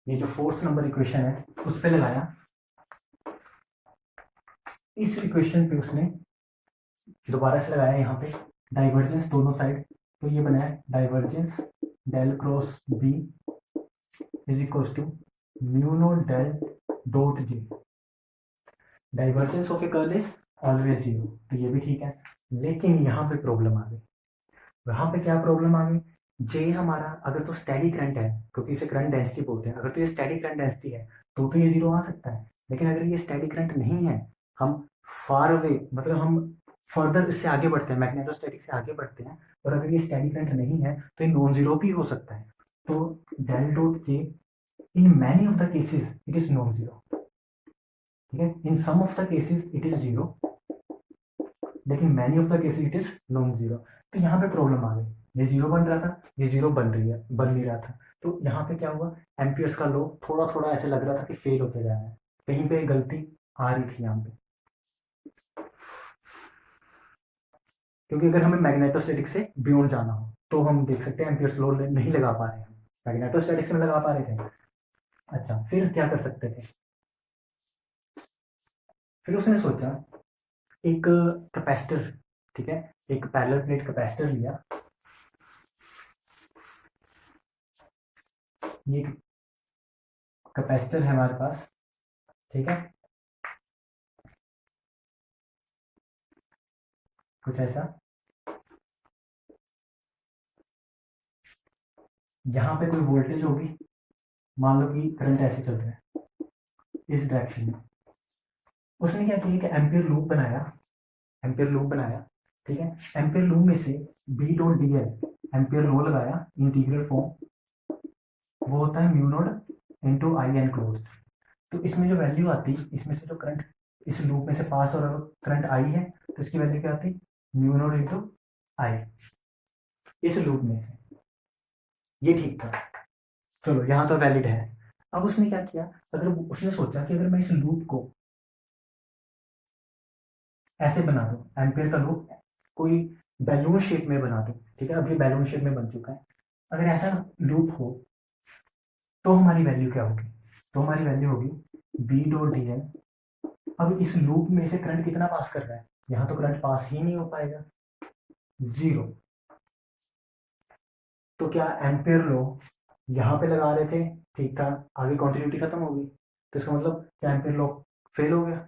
ये जो फोर्थ नंबर इक्वेशन है उस पर लगाया। इस इक्वेशन पे उसने दोबारा से लगाया यहाँ पे डाइवर्जेंस दोनों साइड, तो ये बनाया divergence del cross B is equal to mu naught del dot J. Divergence of a curl is always zero, तो ये भी ठीक है। लेकिन यहाँ पे प्रॉब्लम आ गई। वहां पे क्या प्रॉब्लम आ गई, जे हमारा अगर तो स्टैटिक करंट है, क्योंकि इसे करंट डेंसिटी बोलते हैं, अगर तो ये स्टैटिक करंट डेंसिटी है तो ये जीरो आ सकता है। लेकिन अगर ये स्टैटिक करंट नहीं है, हम फार अवे, मतलब हम फर्दर इससे आगे बढ़ते हैं, मैग्नेटोस्टैटिक से आगे बढ़ते हैं, और अगर ये स्टैटिक करंट नहीं है तो ये नॉन जीरो भी हो सकता है। तो del dot J in many of the cases it is non zero. ठीक है, in some of the cases it is zero, लेकिन many of the cases it is non zero. तो यहाँ पे प्रॉब्लम आ गई, ये जीरो बन रहा था, ये जीरो बन नहीं रहा था। तो यहाँ पे क्या हुआ, एम्पियर्स का लॉ थोड़ा थोड़ा ऐसे लग रहा था कि फेल होते जा रहा है, कहीं पे गलती आ रही थी यहाँ पे। क्योंकि अगर हमें मैग्नेटोस्टैटिक से बियॉन्ड जाना हो तो हम देख सकते हैं एम्पियर्स लॉ नहीं लगा पा रहे हैं, मैग्नेटोस्टैटिक्स में लगा पा रहे थे। अच्छा, फिर क्या कर सकते थे, फिर उसने सोचा एक कैपेसिटर, ठीक है, एक पैरेलल प्लेट कैपेसिटर लिया। ये कैपेसिटर है हमारे पास, ठीक है, कुछ ऐसा। यहाँ पे कोई वोल्टेज होगी, मान लो कि करंट ऐसे चल रहा है इस डायरेक्शन में। उसने क्या किया कि एम्पियर लूप बनाया, एम्पियर लूप बनाया, ठीक है। एम्पियर लूप में से B dot D L ampere law लगाया, इंटीग्रल फॉर्म, वो होता है mu naught into I enclosed. तो इसमें जो वैल्यू आती, इसमें से जो करंट इस लूप में से पास और करंट आई है, तो इसकी वैल्यू क्या आती, म्यू नॉट इनटू आई, इस लूप में से। ये ठीक था, चलो यहाँ तो वैलिड है। अब उसने क्या किया, अगर उसने सोचा कि अगर मैं इस लूप को ऐसे बना दूं, एम्पियर का लूप कोई बैलून शेप में बना दूं, ठीक है, अब ये बैलून शेप में बन चुका है। अगर ऐसा लूप हो तो हमारी वैल्यू क्या होगी, तो हमारी वैल्यू होगी बी डॉट डी एल। अब इस लूप में से करंट कितना पास कर रहा है, यहाँ तो करंट पास ही नहीं हो पाएगा, जीरो। तो क्या एम्पियर लॉ यहाँ पे लगा रहे थे, ठीक था, आगे कॉन्टिन्यूटी खत्म होगी, तो इसका मतलब क्या एम्पियर लॉ फेल हो गया।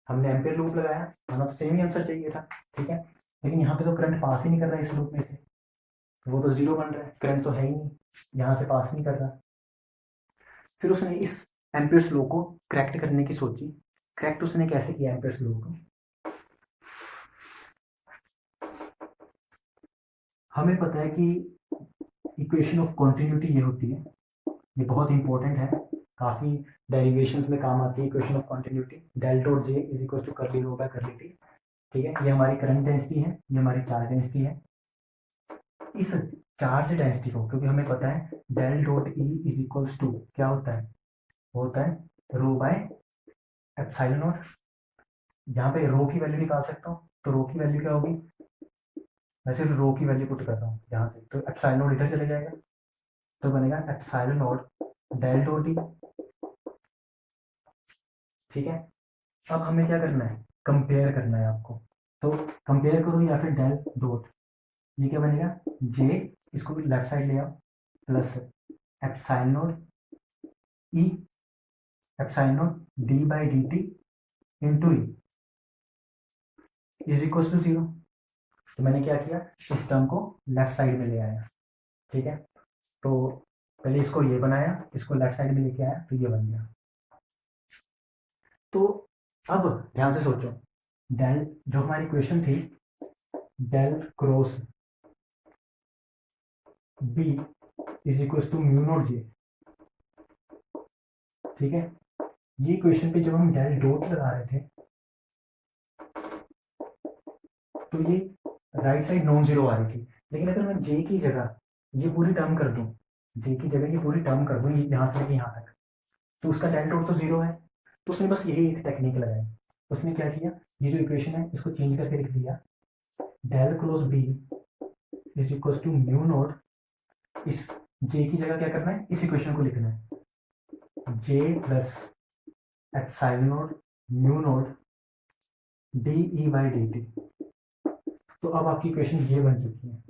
हमने एम्पियर लूप लगाया, हमें तो सेम ही आंसर चाहिए था, ठीक है। लेकिन यहाँ पे तो करंट पास ही नहीं कर रहा है इस लूप में से, तो वो तो जीरो बन रहा है, करंट तो है ही नहीं, यहाँ से पास नहीं कर रहा। फिर उसने इस एम्पियर्स लॉ को करेक्ट करने की सोची। करेक्ट उसने कैसे किया एम्पियर्स लॉ को, हमें पता है कि इक्वेशन ऑफ कॉन्टिन्यूटी ये होती है, ये बहुत इंपॉर्टेंट है, काफ़ी डेरिवेशंस में काम आती है equation of continuity. Del dot J is equal to curly rho bye curly T, ठीक है। ये हमारी करंट डेंसिटी है, ये हमारी चार्ज डेंसिटी है, इस चार्ज डेंसिटी को, क्योंकि हमें पता है del dot E is equals to क्या होता है, वो होता है रो बाय एप्सिलॉन नॉट। यहाँ पे रो की वैल्यू निकाल सकता हूँ, तो रो की वैल्यू क्या होगी, मैं सिर्फ रो की वैल्यू पुट कर रहा हूँ यहाँ से, तो एप्सिलॉन नॉट इधर चले जाएगा, तो बनेगा epsilon naught del dot E. ठीक है, अब हमें क्या करना है, कंपेयर करना है आपको, तो कंपेयर करो या फिर डेल डॉट, ये क्या बनेगा, जे, इसको लेफ्ट साइड ले आओ, plus epsilon naught E, epsilon naught D by D T into E is equal to zero. तो मैंने क्या किया, इस टर्म को लेफ्ट साइड में ले आया। ठीक है, तो पहले इसको ये बनाया, इसको लेफ्ट साइड में लेके आया, तो ये बन गया। तो अब ध्यान से सोचो, डेल जो हमारी इक्वेशन थी, del cross B is equal to mu naught J. ठीक है, ये इक्वेशन पे जब हम डेल डॉट लगा रहे थे, तो ये राइट साइड नॉन जीरो आ रही थी, लेकिन अगर मैं जे की जगह ये पूरी टर्म कर दूं, जे की जगह ये पूरी टर्म कर दूं, यहाँ से लेके यहाँ तक, तो उसका डेल डॉट तो जीरो है। तो उसने बस यही एक टेक्निक लगाई, उसने क्या किया, ये जो इक्वेशन है इसको चेंज करके लिख दिया, del cross B is equal to mu naught, इस जे की जगह क्या करना है, इस इक्वेशन को लिखना है, J plus epsilon naught mu naught D E by D t. तो अब आपकी इक्वेशन ये बन चुकी है।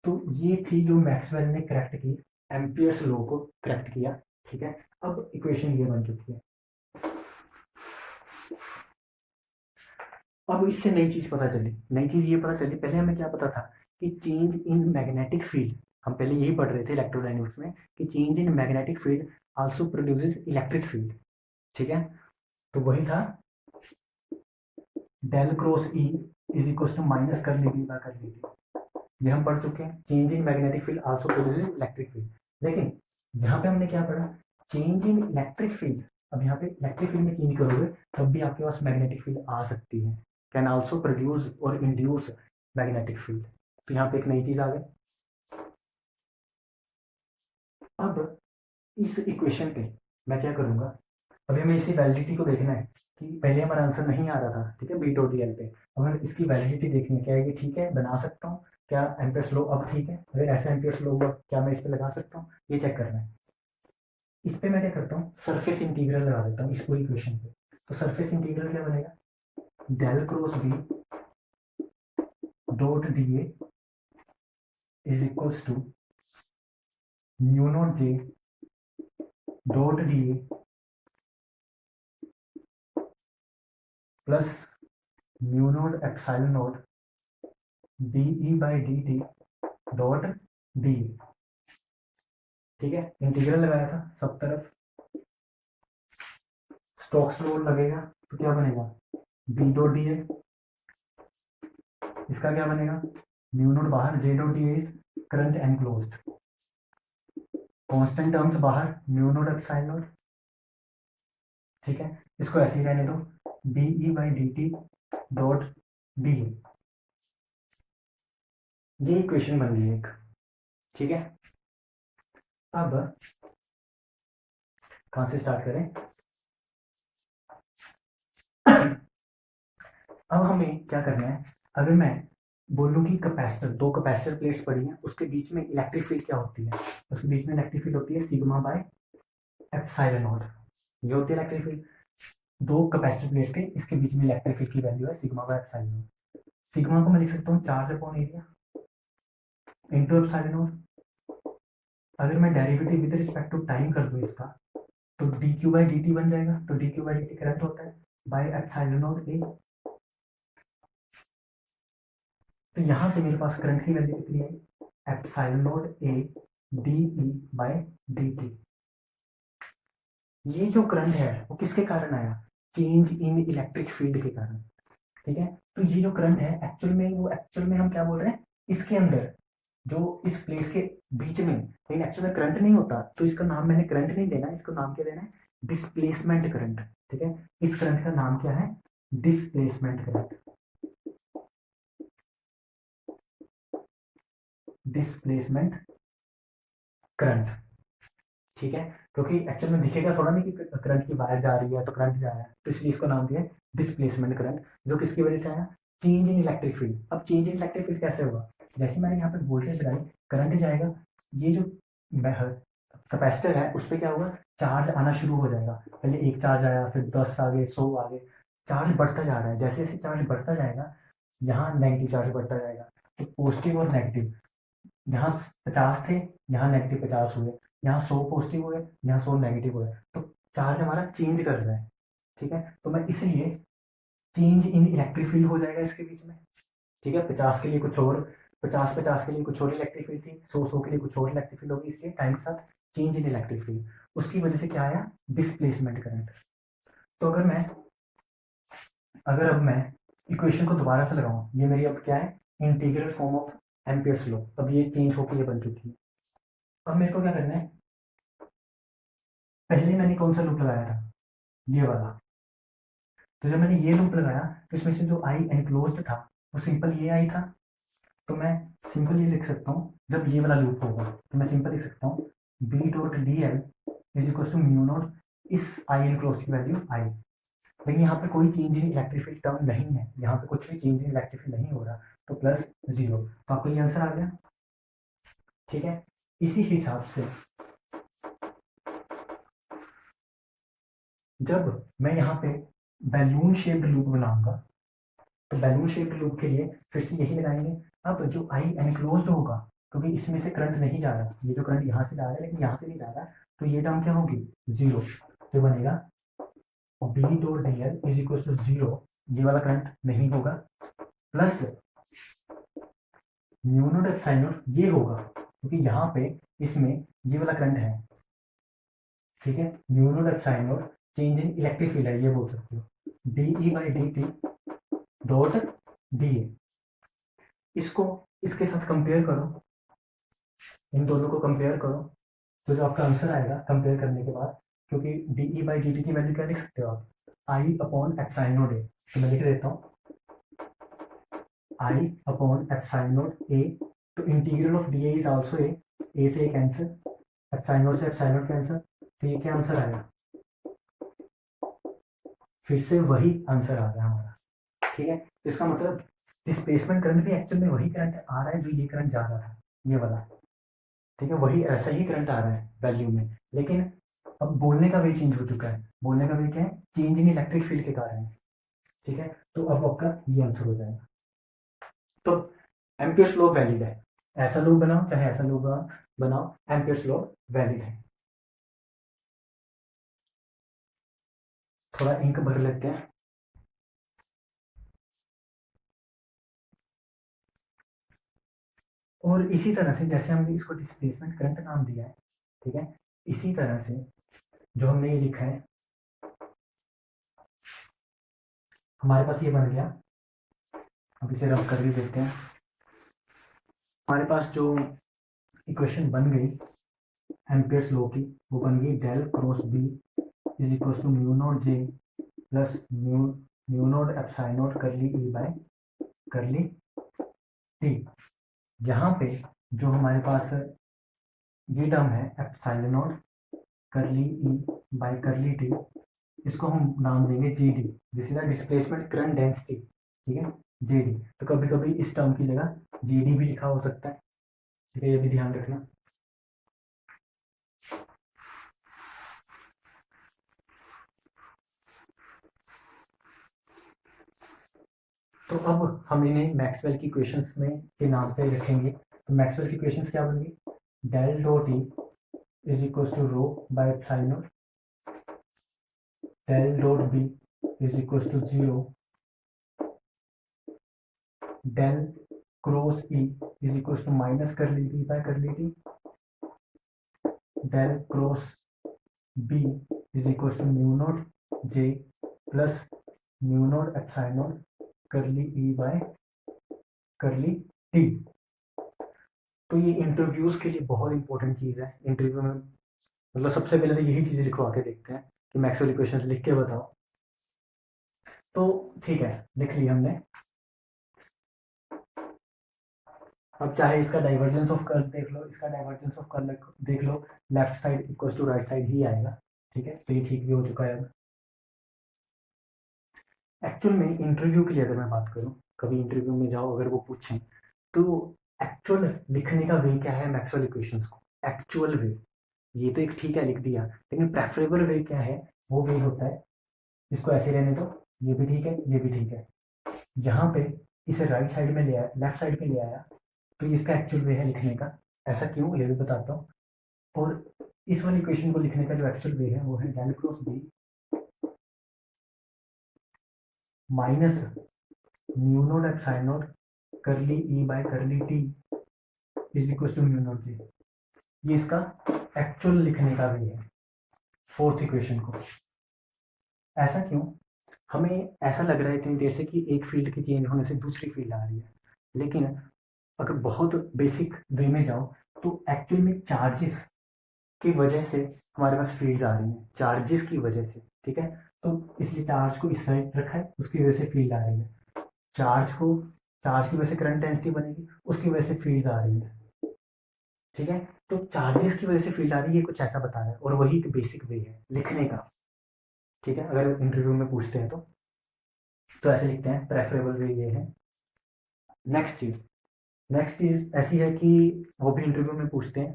तो ये थी जो मैक्सवेल ने करेक्ट की, एम्पियर्स लॉ को करेक्ट किया। ठीक है, अब इक्वेशन ये बन चुकी है। अब इससे नई चीज पता चली, नई चीज ये पता चली, पहले हमें क्या पता था कि चेंज इन मैग्नेटिक फील्ड, हम पहले यही पढ़ रहे थे इलेक्ट्रोडायनेमिक्स में कि change in magnetic field also produces electric field. ठीक है, तो वही था del cross E is equal to minus curly bye कर ली, ये हम पढ़ चुके हैं, change in magnetic field also produces electric field. लेकिन यहाँ पे हमने क्या पढ़ा, चेंज इन इलेक्ट्रिक फील्ड, अब यहाँ पे इलेक्ट्रिक फील्ड में चेंज करोगे तब भी आपके पास मैग्नेटिक फील्ड आ सकती है, कैन आल्सो प्रोड्यूस और इंड्यूस मैग्नेटिक फील्ड। तो यहाँ पे एक नई चीज आ गई। अब इस इक्वेशन पे मैं क्या करूंगा, अभी हमें इसी वैलिडिटी को देखना है कि पहले हमारा आंसर नहीं आ रहा था, ठीक है, बी डॉट डी एल पे, हमें इसकी वैलिडिटी देखनी है, क्या ये ठीक है, बना सकता हूँ, क्या एम्पियर्स लॉ अब ठीक है, अगर ऐसा एम्पियर्स लॉ हुआ क्या मैं इस पे लगा सकता हूँ, ये चेक करना है। इस पे मैं क्या करता हूँ, सरफेस इंटीग्रल लगा देता हूँ इस पूरी इक्वेशन पे। तो सरफेस इंटीग्रल क्या बनेगा, del cross B dot D A is equals to mu naught J dot D A plus mu naught epsilon naught D E by D T dot D. ठीक है, इंटीग्रल लगाया था सब तरफ, स्टोक्स लॉ लगेगा, तो क्या बनेगा, बी डॉट डी ए, इसका क्या बनेगा, म्यू नॉट बाहर, जे dot D A is current enclosed, constant terms बाहर, म्यू नॉट एप्सिलॉन नॉट। ठीक है, इसको ऐसे ही रहने दो, D E by D T dot D, ये इक्वेशन बन गई एक। ठीक है, अब कहां से स्टार्ट करें, अब हमें क्या करना है, अगर मैं बोलूँ कि कैपेसिटर, दो कैपेसिटर प्लेट्स पड़ी हैं, उसके बीच में इलेक्ट्रिक फील्ड क्या होती है, उसके बीच में इलेक्ट्रिक फील्ड होती है सिग्मा बाय एप्सिलॉन नॉट, ये होती है इलेक्ट्रिक फील्ड। दो कैपेसिटर प्लेट्स के इसके बीच में इलेक्ट्रिक फील्ड की वैल्यू है sigma by epsilon naught. Sigma को मैं लिख सकता हूँ charge upon area into epsilon naught. अगर मैं derivative with respect to time कर दूँ इसका, तो D Q by D T बन जाएगा, तो D Q by D T current होता है बाय एप्सिलॉन नॉट ए। तो यहां से मेरे पास करंट की वैल्यू कितनी है, epsilon not A D E bye D T. ये जो करंट है वो किसके कारण आया, चेंज इन इलेक्ट्रिक फील्ड के कारण। ठीक है, तो ये जो करंट है एक्चुअल में, वो एक्चुअल में हम क्या बोल रहे हैं, इसके अंदर जो इस प्लेस के बीच में, लेकिन एक्चुअल में करंट नहीं होता, तो इसका नाम मैंने करंट नहीं देना, इसको नाम क्या देना है, डिस्प्लेसमेंट करंट। ठीक है, इस करंट का नाम क्या है, डिस्प्लेसमेंट करंट। डिस्प्लेसमेंट करंट, ठीक है, क्योंकि एक्चुअल में दिखेगा थोड़ा नहीं कि करंट की वायर जा रही है तो करंट जा रहा है, तो इसलिए इसको नाम दिया डिस्प्लेसमेंट करंट, जो किसकी वजह से आया, चेंज इन इलेक्ट्रिक फील्ड। अब चेंज इन इलेक्ट्रिक फील्ड कैसे होगा, जैसे मैंने यहाँ पे वोल्टेज लगाई, करंट जाएगा, ये जो कैपेसिटर है उस पर क्या होगा, चार्ज आना शुरू हो जाएगा, पहले एक चार्ज आया, फिर 10 आगे, 100 आगे, चार्ज बढ़ता जा रहा है, जैसे जैसे चार्ज बढ़ता जाएगा, यहाँ नेगेटिव चार्ज बढ़ता जाएगा, तो पॉजिटिव और नेगेटिव, यहाँ 50 थे, यहाँ नेगेटिव 50 हुए, यहाँ 100 पॉजिटिव हुए, यहाँ 100 नेगेटिव हुए, तो चार्ज हमारा चेंज कर रहा है, ठीक है, तो मैं इसलिए चेंज इन इलेक्ट्रिक फील्ड हो जाएगा इसके बीच में, ठीक है, 50 के लिए कुछ और, 50 के लिए कुछ और इलेक्ट्रिक फील्ड थी, 100 के लिए कुछ और इलेक्ट्रिक फील्ड होगी, इसलिए टाइम के साथ चेंज इन इलेक्ट्रिक फील्ड, उसकी वजह से क्या आया, डिस्प्लेसमेंट करंट। तो अगर अब मैं इक्वेशन को दोबारा से लगाऊं, ये मेरी अब क्या है, integral form of Ampere's law, अब ये चेंज होकर ये बन चुकी है। अब मेरे को क्या करना है, पहले मैंने कौन सा लूप लगाया था, ये वाला, तो जब मैंने ये लूप लगाया तो इसमें से जो आई एनक्लोज्ड था वो सिंपल ये आई था, तो मैं सिंपल ये लिख सकता हूँ, जब ये वाला लूप होगा तो मैं सिंपल लिख सकता हूँ B dot D L is equal to mu naught इस आई एनक्लोज की वैल्यू आई, लेकिन यहाँ पे कोई change in electric field term नहीं है, यहाँ पे कुछ भी चेंज इन इलेक्ट्रिक फील्ड नहीं हो रहा, तो प्लस 0, तो आपको ये आंसर आ गया, ठीक है। इसी हिसाब से जब मैं यहाँ पे बैलून शेप्ड लूप बनाऊंगा, तो बैलून शेप्ड लूप के लिए फिर से यही लगाएंगे, अब जो आई एनक्लोज्ड होगा, क्योंकि इसमें से करंट नहीं जा रहा, ये जो करंट यहाँ से जा रहा है लेकिन यहाँ से नहीं जा रहा, तो ये टर्म क्या होगी, 0, तो बनेगा B dot D L is equal to 0, ये वाला करंट नहीं होगा, plus mu naught epsilon naught ये होगा, क्योंकि यहाँ पे इसमें ये वाला करंट है, ठीक है, mu naught epsilon not change in electric field है, ये बोल सकते हो, D E by D T dot D ए, इसको इसके साथ कंपेयर करो, इन दोनों को कंपेयर करो, तो जो आपका आंसर आएगा कंपेयर करने के बाद, क्योंकि D E by D T की वैल्यू क्या लिख सकते हो आप, आई अपॉन एप्सिलॉन नॉट ए, तो मैं लिख देता हूँ आई अपॉन एप्सिलॉन नॉट ए, तो integral of D A is also a से कैंसिल, एप्सिलॉन नॉट से एप्सिलॉन नॉट कैंसिल, तो ये क्या आंसर आएगा, फिर से वही आंसर आ गया हमारा, ठीक है, इसका मतलब डिस्प्लेसमेंट करंट भी एक्चुअल में वही करंट आ रहा है जो ये करंट जा रहा था, ये वाला, ठीक है, वही ऐसा ही करंट आ रहा है वैल्यू में, लेकिन अब बोलने का वे चेंज हो चुका है, बोलने का वे क्या है, चेंज इन इलेक्ट्रिक फील्ड के कारण, ठीक है, तो अब आपका ये आंसर हो जाएगा। तो एम्पियर्स लॉ वैलिड है, ऐसा लूप बनाओ चाहे ऐसा लूप बनाओ, एम्पियर्स लॉ वैलिड है। थोड़ा इंक भर लेते हैं, और इसी तरह से जैसे हमने इसको डिस्प्लेसमेंट करंट नाम दिया है, ठीक है, इसी तरह से जो हमने ये लिखा है, हमारे पास ये बन गया, अब इसे रब कर भी देते हैं, हमारे पास जो इक्वेशन बन गई एम्पियर्स लॉ की, वो बन गई del cross B is equal to mu naught J plus mu naught epsilon naught curly E by curly T, यहाँ पे जो हमारे पास ये टर्म है epsilon naught curly E by curly T, इसको हम नाम देंगे G D, this is the displacement current density, ठीक है, जी डी, तो कभी कभी इस टर्म की जगह जी डी भी लिखा हो सकता है, ठीक है, ये भी ध्यान रखना। तो अब हम इन्हें मैक्सवेल की इक्वेशंस में के नाम पे रखेंगे, तो मैक्सवेल की इक्वेशंस क्या बनेगी, del dot E is equal to rho by epsilon naught, del dot B is equal to 0, del cross E is equal to minus curly T by curly T, del cross B is equal to mu naught J plus mu naught epsilon naught curly E by curly T. तो ये interviews के लिए बहुत important चीज़ है, interview में मतलब सबसे पहले तो यही चीज़ लिखवा के देखते हैं कि मैक्सवेल इक्वेशंस लिख के बताओ, तो ठीक है लिख लिया हमने। अब चाहे इसका डाइवर्जेंस ऑफ कर्ल देख लो, इसका डाइवर्जेंस ऑफ कर्ल देख लो, left side equals to right side ही आएगा। ठीक है, तो ये ठीक भी हो चुका है। अब एक्चुअल में इंटरव्यू के लिए अगर मैं बात करूं, कभी इंटरव्यू में जाओ अगर वो पूछें तो एक्चुअल लिखने का वे क्या है मैक्सवेल इक्वेशंस को, एक्चुअल वे, ये तो एक ठीक है लिख दिया, लेकिन प्रेफरेबल वे क्या है, वो वे होता है, इसको ऐसे रहने दो, ये भी ठीक है, ये भी ठीक है, यहाँ पे इसे राइट साइड में ले आया, लेफ्ट साइड पे ले आया, तो इसका एक्चुअल वे है लिखने का। ऐसा क्यों, ये भी बताता हूँ। और इस वाली इक्वेशन को लिखने का जो एक्चुअल वे है वो है del cross B minus mu naught epsilon naught curly E by curly t is equal to mu naught J. ये इसका एक्चुअल लिखने का वे है फोर्थ इक्वेशन को। ऐसा क्यों, हमें ऐसा लग रहा है इतनी देर से कि एक फील्ड के चेंज होने से दूसरी फील्ड आ रही है, लेकिन अगर बहुत बेसिक वे में जाओ तो एक्चुअल में चार्जेस की वजह से हमारे पास फील्ड्स आ रही हैं, चार्जेस की वजह से। ठीक है, तो इसलिए चार्ज को इस साइड रखा है, उसकी वजह से फील्ड आ रही है, चार्ज को, चार्ज की वजह से करंट डेंसिटी बनेगी, उसकी वजह से फील्ड आ रही है। ठीक है, तो चार्जेस की वजह से फील्ड आ रही है, ये कुछ ऐसा बता रहा है, और वही एक बेसिक वे है लिखने का। ठीक है, अगर इंटरव्यू में पूछते हैं तो ऐसे लिखते हैं, प्रेफरेबल वे ये है। नेक्स्ट चीज ऐसी है कि वो भी इंटरव्यू में पूछते हैं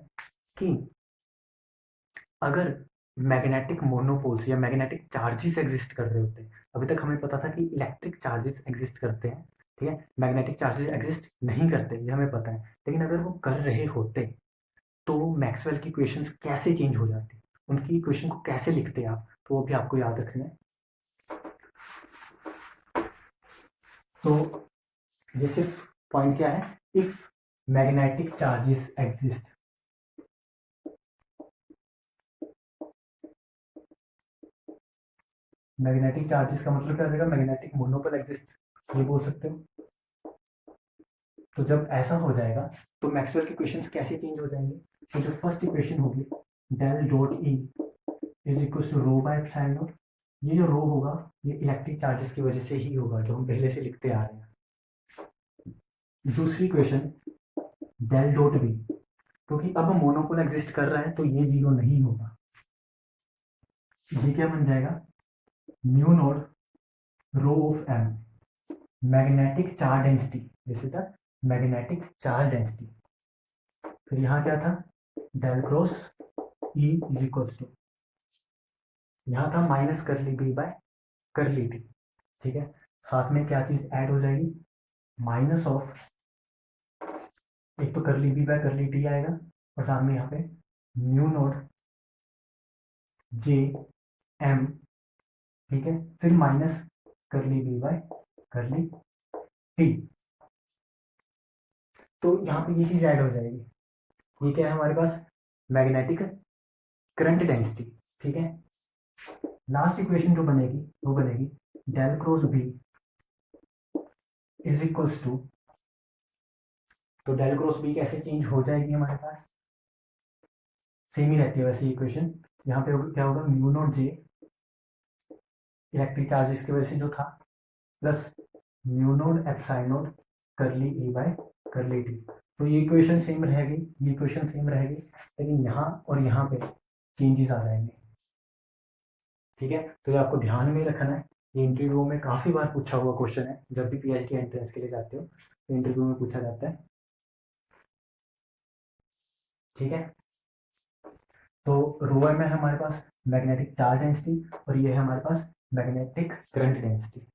कि अगर मैग्नेटिक मोनोपोल्स या मैग्नेटिक चार्जेस एग्जिस्ट कर रहे होते हैं, अभी तक हमें पता था कि इलेक्ट्रिक चार्जेस एग्जिस्ट करते हैं, ठीक है, मैग्नेटिक चार्जेस एग्जिस्ट नहीं करते, ये हमें पता है, लेकिन अगर वो कर रहे होते तो मैक्सवेल की इक्वेशंस कैसे चेंज हो जाती, उनकी इक्वेशन को कैसे लिखते आप, तो वो भी आपको याद रखना है। तो ये सिर्फ पॉइंट क्या है, if magnetic charges exist, magnetic charges का मतलब क्या रहेगा, मैग्नेटिक मोनोपोल एग्जिस्ट, ये बोल सकते हो। तो जब ऐसा हो जाएगा तो मैक्सवेल की इक्वेशंस कैसे चेंज हो जाएंगे, तो जो फर्स्ट इक्वेशन होगी del dot E is equal to rho by epsilon naught, ये जो रो होगा ये इलेक्ट्रिक चार्जेस की वजह से ही होगा जो हम पहले से लिखते आ रहे हैं। दूसरी इक्वेशन डेल डॉट बी, क्योंकि अब मोनोपोल एग्जिस्ट कर रहा है तो ये जीरो नहीं होगा, ये क्या बन जाएगा, mu naught rho of M magnetic charge density, this is the magnetic charge density. फिर यहाँ क्या था, del cross E is equal to, यहाँ था माइनस कर ली बी बाय कर ली टी। ठीक है, साथ में क्या चीज ऐड हो जाएगी, माइनस ऑफ, एक तो कर ली बी बाय कर ली टी आएगा, और सामने यहाँ पे म्यू नोट जे एम, ठीक है, फिर माइनस कर ली बी बाय कर ली टी। तो यहाँ पे ये चीज ऐड हो जाएगी, ये क्या है हमारे पास, मैग्नेटिक करंट डेंसिटी। ठीक है, लास्ट इक्वेशन जो बनेगी वो बनेगी del cross B is equals to, तो डेल क्रॉस बी कैसे चेंज हो जाएगी हमारे पास, सेम ही रहती है वैसे इक्वेशन, यहाँ पे क्या होगा, म्यू नॉट जे इलेक्ट्रिक चार्जेस की वजह से जो था, plus mu naught epsilon naught curly E by curly T. तो ये इक्वेशन सेम रहेगी, ये इक्वेशन सेम रहेगी, लेकिन यहाँ और यहाँ पे चेंजेस आ जाएंगे। ठीक है, तो ये आपको ध्यान में रखना है, ये इंटरव्यू में काफ़ी बार पूछा हुआ क्वेश्चन है, जब भी पीएचडी एंट्रेंस के लिए जाते हो तो इंटरव्यू में पूछा जाता है। ठीक है, तो रो में हमारे पास मैग्नेटिक चार्ज डेंसिटी और ये है हमारे पास मैग्नेटिक करंट डेंसिटी।